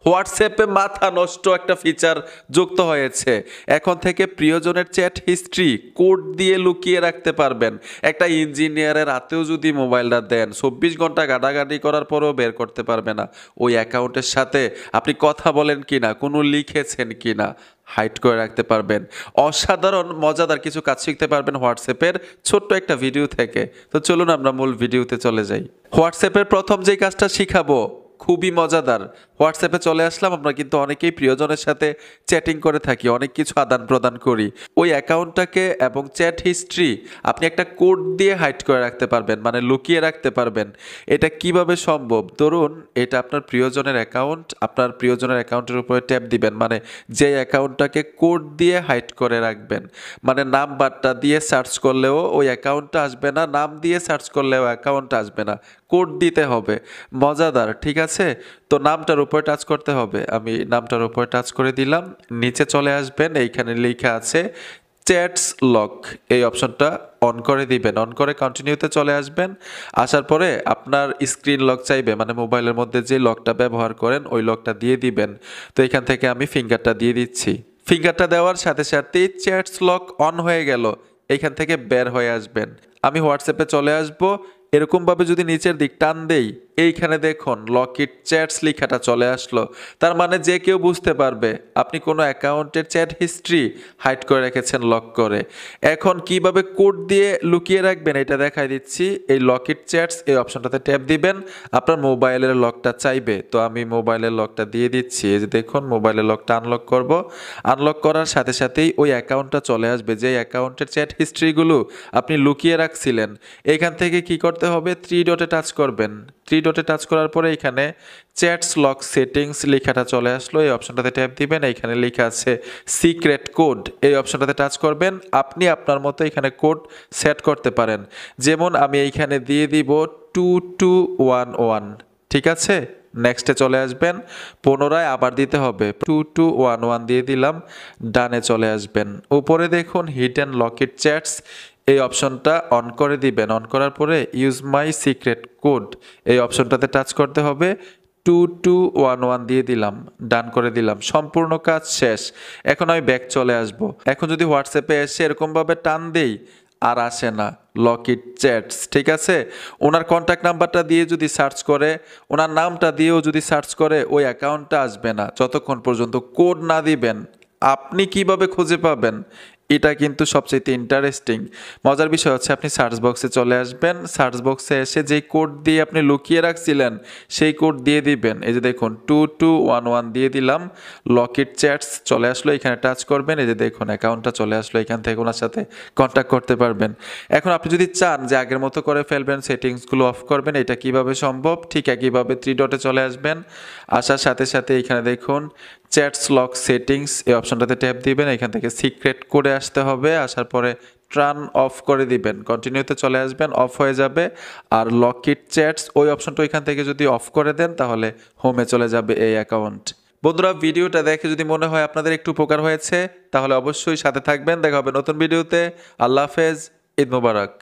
হোয়াটসঅ্যাপে মাথা নষ্ট একটা ফিচার যুক্ত হয়েছে। এখন থেকে প্রিয়জনের চ্যাট হিস্ট্রি কোড দিয়ে লুকিয়ে রাখতে পারবেন। একটা ইঞ্জিনিয়ারের হাতেও যদি মোবাইলটা দেন, 24 ঘন্টা গাডাগাডি করার পরেও বের করতে পারবে না ওই অ্যাকাউন্টের সাথে আপনি কথা বলেন কিনা, কোনো লিখেছেন কিনা, হাইড করে রাখতে পারবেন। অসাধারণ মজাদার কিছু কাজ শিখতে পারবেন হোয়াটসঅ্যাপের ছোট্ট একটা ভিডিও থেকে। তো চলুন আমরা মূল ভিডিওতে চলে যাই। হোয়াটসঅ্যাপের প্রথম যেই কাজটা শিখাবো খুবই মজাদার। হোয়াটসঅ্যাপে চলে আসলাম। আমরা কিন্তু অনেকেই প্রিয়জনের সাথে চ্যাটিং করে থাকি, অনেক কিছু আদান প্রদান করি। ওই অ্যাকাউন্টটাকে এবং চ্যাট হিস্ট্রি আপনি একটা কোড দিয়ে হাইড করে রাখতে পারবেন, মানে লুকিয়ে রাখতে পারবেন। এটা কিভাবে সম্ভব? ধরুন এটা আপনার প্রিয়জনের অ্যাকাউন্ট, আপনার প্রিয়জনের অ্যাকাউন্টের উপরে ট্যাপ দিবেন, মানে যে অ্যাকাউন্টটাকে কোড দিয়ে হাইড করে রাখবেন। মানে নাম্বারটা দিয়ে সার্চ করলেও ওই অ্যাকাউন্টটা আসবে না, নাম দিয়ে সার্চ করলেও অ্যাকাউন্ট আসবে না, কোড দিতে হবে। মজাদার, ঠিক আছে? তো নামটার উপরে টাচ করতে হবে। আমি নামটার উপরে টাচ করে দিলাম। নিচে চলে আসবেন, এইখানে লেখা আছে চ্যাটস লক, এই অপশনটা অন করে দিবেন। অন করে কন্টিনিউতে চলে আসবেন। আসার পরে আপনার স্ক্রিন লক চাইবে, মানে মোবাইলের মধ্যে যে লকটা ব্যবহার করেন ওই লকটা দিয়ে দিবেন। তো এখান থেকে আমি ফিঙ্গারটা দিয়ে দিচ্ছি। ফিঙ্গারটা দেওয়ার সাথে সাথেই চ্যাটস লক অন হয়ে গেল। এইখান থেকে বের হয়ে আসবেন। আমি হোয়াটসঅ্যাপে চলে আসবো। এরকমভাবে যদি নিচের দিক টান দেই, এইখানে দেখুন লক ইট চ্যাটস লেখাটা চলে আসলো। তার মানে যে কেউ বুঝতে পারবে আপনি কোনো অ্যাকাউন্টের চ্যাট হিস্ট্রি হাইড করে রেখেছেন লক করে। এখন কিভাবে কোড দিয়ে লুকিয়ে রাখবেন এটা দেখাই দিচ্ছি। এই লক ইট চ্যাটস এই অপশনটাতে ট্যাপ দিবেন। আপনার মোবাইলের লকটা চাইবে, তো আমি মোবাইলের লকটা দিয়ে দিচ্ছি। এই যে দেখুন মোবাইলের লকটা আনলক করব। আনলক করার সাথে সাথেই ওই অ্যাকাউন্টটা চলে আসবে, যে অ্যাকাউন্টের চ্যাট হিস্ট্রিগুলো আপনি লুকিয়ে রাখছিলেন। এখান থেকে কি করতে হবে? 3 ডটে টাচ করবেন। 3 ডটে টাচ করার পরে এখানে চ্যাটস লক সেটিংস লেখাটা চলে আসলো। এই অপশনটাতে ট্যাপ দিবেন। এখানে লেখা আছে সিক্রেট কোড, এই অপশনটাতে টাচ করবেন। আপনি আপনার মতো এখানে কোড সেট করতে পারেন। যেমন আমি এইখানে দিয়ে দিব 2211, ঠিক আছে? নেক্সটে চলে আসবেন। পুনরায় আবার দিতে হবে 2211 দিয়ে দিলাম। ডানে চলে আসবেন। উপরে দেখুন হিডেন লকেট চ্যাটস, এই অপশনটা অন করে দিবেন। অন করার পরে ইউজ মাই সিক্রেট কোড, এই অপশনটাতে টাচ করতে হবে। 2211 দিয়ে দিলাম, ডান করে দিলাম। সম্পূর্ণ কাজ শেষ। এখন আমি ব্যাক চলে আসব। এখন যদি হোয়াটসঅ্যাপে এসে এরকমভাবে টান দেই, আর আসে না লক ইট চ্যাটস, ঠিক আছে? ওনার কন্ট্যাক্ট নাম্বারটা দিয়ে যদি সার্চ করে, ওনার নামটা দিয়েও যদি সার্চ করে, ওই অ্যাকাউন্টটা আসবে না যতক্ষণ পর্যন্ত কোড না দিবেন। আপনি কিভাবে খুঁজে পাবেন? এটা কিন্তু সবচেয়ে ইন্টারেস্টিং। মজার বিষয় হচ্ছে আপনি সার্চ বক্সে চলে আসবেন। সার্চ বক্সে এসে যেই কোড দিয়ে আপনি লুকিয়ে রাখছিলেন সেই কোড দিয়ে দিবেন। এই যে দেখুন 2211 দিয়ে দিলাম। লক ইট চ্যাটস চলে আসলো, এখানে টাচ করবেন। এই যে দেখুন অ্যাকাউন্টটা চলে আসলো, এখান থেকে ওনার সাথে কন্ট্যাক্ট করতে পারবেন। এখন আপনি যদি চান যে আগের মতো করে ফেলবেন, সেটিংসগুলো অফ করবেন, এটা কিভাবে সম্ভব? ঠিক একইভাবে 3 ডটে চলে আসবেন। আসার সাথে সাথে এখানে দেখুন চ্যাটস লক সেটিংস, এই অপশনটাতে ট্যাপ দিবেন। এখান থেকে সিক্রেট কোডে আসতে হবে। আসার পরে টার্ন অফ করে দিবেন। কন্টিনিউতে চলে আসবেন, অফ হয়ে যাবে। আর লক ইট চ্যাটস ওই অপশনটা এখান থেকে যদি অফ করে দেন তাহলে হোমে চলে যাবে এই অ্যাকাউন্ট। বন্ধুরা, ভিডিওটা দেখে যদি মনে হয় আপনাদের একটু উপকার হয়েছে তাহলে অবশ্যই সাথে থাকবেন। দেখা হবে নতুন ভিডিওতে। আল্লাহ হাফেজ, ঈদ মোবারক।